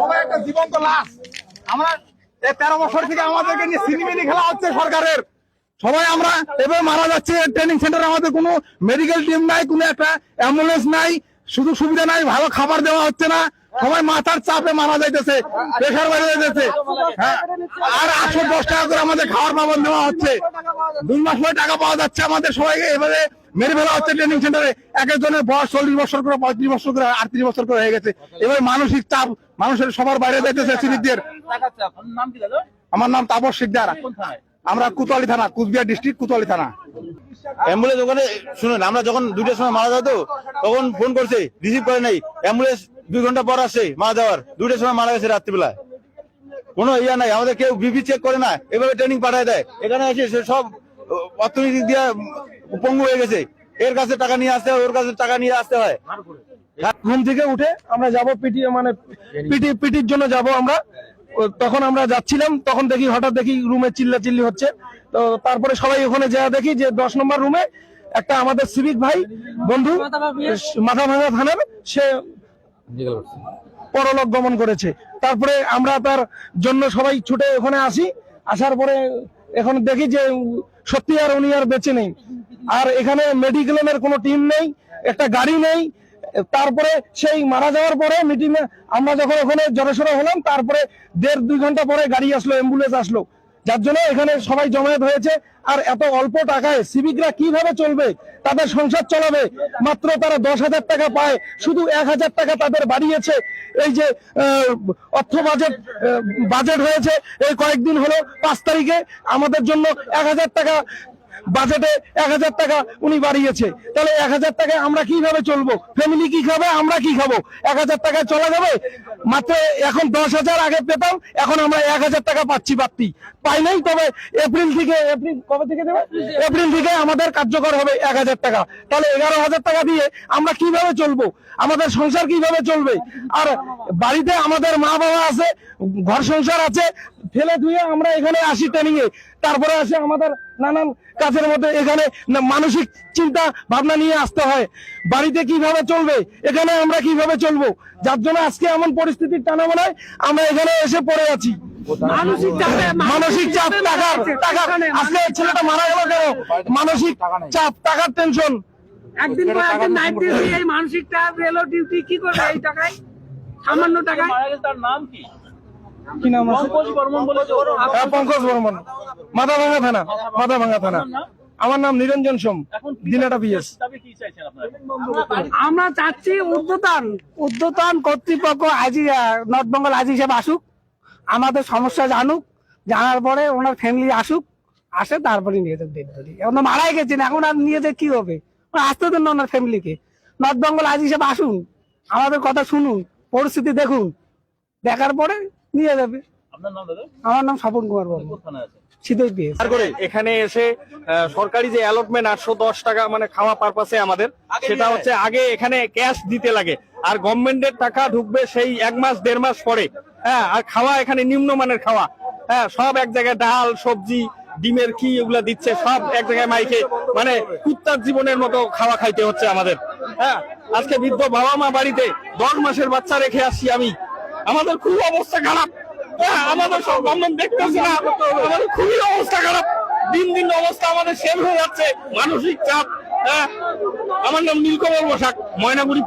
সবাই একটা জীবন্ত লাশ। আমরা এই 13 বছর থেকে আমাদেরকে নিয়ে সিনেমিনি খেলা হচ্ছে সরকারের। সবাই আমরা এভাবে মারা যাচ্ছে। ট্রেনিং সেন্টারে আমাদের কোনো মেডিকেল টিম নাই, কোনো একটা অ্যাম্বুলেন্স নাই, শুধু সুবিধা নাই, ভালো খাবার দেওয়া হচ্ছে না। সবাই মাথার চাপে মারা যাইতেছে, প্রেশার বেড়ে যাইতেছে। হ্যাঁ, আর 810 টাকা করে আমাদের খাওয়ার পাবন দেওয়া হচ্ছে। 2 মাস পরে টাকা পাওয়া যাচ্ছে। আমাদের সবাইকে এভাবে মেরে ফেলা হচ্ছে ট্রেনিং সেন্টারে। এক একজনের বয়স 40 বছর করে, 35 বছর করে, 38 বছর করে হয়ে গেছে। এবার মানসিক চাপ মানুষের সবার বাইরে যাইতেছে সিভিকদের। আমার নাম তাপস শিকদার। আমরা কোতোয়ালি থানা, কুচবিহার ডিস্ট্রিক্ট কোতোয়ালি থানা। অ্যাম্বুলেন্স ওখানে শুনুন, আমরা যখন 2টার সময় মারা যেত তখন ফোন করছে, রিসিভ করে নাই। অ্যাম্বুলেন্স 2 ঘন্টা পর আসছে মারা যাওয়ার। 2টার সময় মারা গেছে রাত্রিবেলা। কোনো ইয়া নাই, আমাদের কেউ বিপি চেক করে না, এভাবে ট্রেনিং পাঠায় দেয়। এখানে এসে সব অর্থনৈতিক দিয়ে পঙ্গু হয়ে গেছে। এর কাছে টাকা নিয়ে আসতে হয়, ওর কাছে টাকা নিয়ে আসতে হয়। ঘুম থেকে উঠে আমরা যাব পিটি, মানে পিটির জন্য যাব আমরা। তখন আমরা যাচ্ছিলাম, তখন দেখি হঠাৎ দেখি রুমে চিল্লাচিল্লি হচ্ছে। তো তারপরে সবাই ওখানে যা দেখি যে 10 নম্বর রুমে একটা আমাদের সিভিক ভাই বন্ধু মাথাভাঙা থানার, সে পরলোক গমন করেছে। তারপরে আমরা তার জন্য সবাই ছুটে ওখানে আসি। আসার পরে এখন দেখি যে সত্যি আর উনি আর বেঁচে নেই। আর এখানে মেডিকেলের কোনো টিম নেই, একটা গাড়ি নেই। তারপরে সেই মারা যাওয়ার পরে মিটিং এ আমরা যখন ওখানে জড়সড় হলাম, তারপরে 1.5-2 ঘন্টা পরে গাড়ি আসলো, অ্যাম্বুলেন্স আসলো, যার জন্য এখানে সবাই জমায়েত হয়েছে। আর এত অল্প টাকায় সিভিকরা কিভাবে চলবে, তাদের সংসার চালাবে? মাত্র তারা 10,000 টাকা পায়, শুধু 1,000 টাকা তাদের বাড়িয়েছে। এই যে অর্থ বাজেট হয়েছে এই কয়েকদিন হলো, 5 তারিখে আমাদের জন্য 1,000 টাকা বাজেটে 1,000 টাকা উনি বাড়িয়েছে। তাহলে 1,000 টাকায় আমরা কিভাবে চলবো? ফ্যামিলি কি খাবে, আমরা কি খাবো? 1,000 টাকায় চলা যাবে? মাত্র এখন 10,000 আগে পেতাম, এখন আমরা 1,000 টাকা পাচ্ছি, বাড়তি পাই নাই। তবে এপ্রিল কবে থেকে দেবে? এপ্রিল থেকে আমাদের কার্যকর হবে 1,000 টাকা। তাহলে 11,000 টাকা দিয়ে আমরা কিভাবে চলবো? আমাদের সংসার কিভাবে চলবে? আর বাড়িতে আমাদের মা বাবা আছে, ঘর সংসার আছে, ফেলে ধুয়ে আমরা এখানে আসি ট্রেনিং এ। তারপরে আসে আমাদের নানান কাজের মধ্যে এখানে মানসিক চিন্তা ভাবনা নিয়ে আসতে হয়। বাড়িতে কিভাবে চলবে, এখানে আমরা কিভাবে চলবো? যার জন্য আজকে এমন পরিস্থিতির টানাবানায় আমরা এখানে এসে পড়ে আছি। মানসিক চাপ, টাকার আজকে ছেলেটা মারা গেল কেন? মানসিক চাপ, টাকার টেনশন। একদিন পর একদিন নাইট ডিউটি, এই মানসিক চাপ, রেলো ডিউটি কি করবে এই টাকায়? সামান্য টাকায়। তার নাম কি? কি নাম আছে? পঙ্কজ বর্মন, মাথাভাঙা থানা। আমার নাম নিরঞ্জন সোম, দিনাটা পিএস। আমরা চাচ্ছি উর্ধ্বতন কর্তৃপক্ষ নর্থ বেঙ্গল আজি সাহেব আসুক, আমাদের সমস্যা জানুক, জানার পরে ওনার ফ্যামিলি আসে, তারপরে নিয়ে যাবে ডেড বডি। এখন মারাই গেছেন, এখন আর নিয়ে যে কি হবে? আসতে দেন না ওনার ফ্যামিলিকে। নর্থ বেঙ্গল আজি সাহেব আসুন, আমাদের কথা শুনুন, পরিস্থিতি দেখুন, দেখার পরে নিয়ে যাবে। আমার নাম স্বপন কুমার বর্মন, শীতই পিএস। এখানে এসে সরকারি যে অ্যালটমেন্ট 810 টাকা মানে খাওয়া পারপাসে আমাদের, সেটা হচ্ছে আগে এখানে ক্যাশ দিতে লাগে, আর গভর্নমেন্টের টাকা ঢুকবে সেই 1 মাস 1.5 মাস পরে। হ্যাঁ, আর খাওয়া এখানে নিম্নমানের খাওয়া। হ্যাঁ, সব এক জায়গায় ডাল, সবজি, ডিমের কি এগুলা দিচ্ছে, সব এক জায়গায় মাইকে, মানে কুত্তার জীবনের মতো খাওয়া খাইতে হচ্ছে আমাদের। হ্যাঁ, আজকে বৃদ্ধ বাবা মা বাড়িতে 10 মাসের বাচ্চা রেখে আসছি আমি। আমাদের খুব অবস্থা খারাপ। হ্যাঁ, আমাদের সব গভর্নমেন্ট দেখতেছে না, আমাদের খুবই অবস্থা খারাপ। দিন দিন অবস্থা আমাদের শেষ হয়ে যাচ্ছে, মানসিক চাপ। হ্যাঁ, আমার নাম নীলকমল বসাক, ময়নাগুড়ি।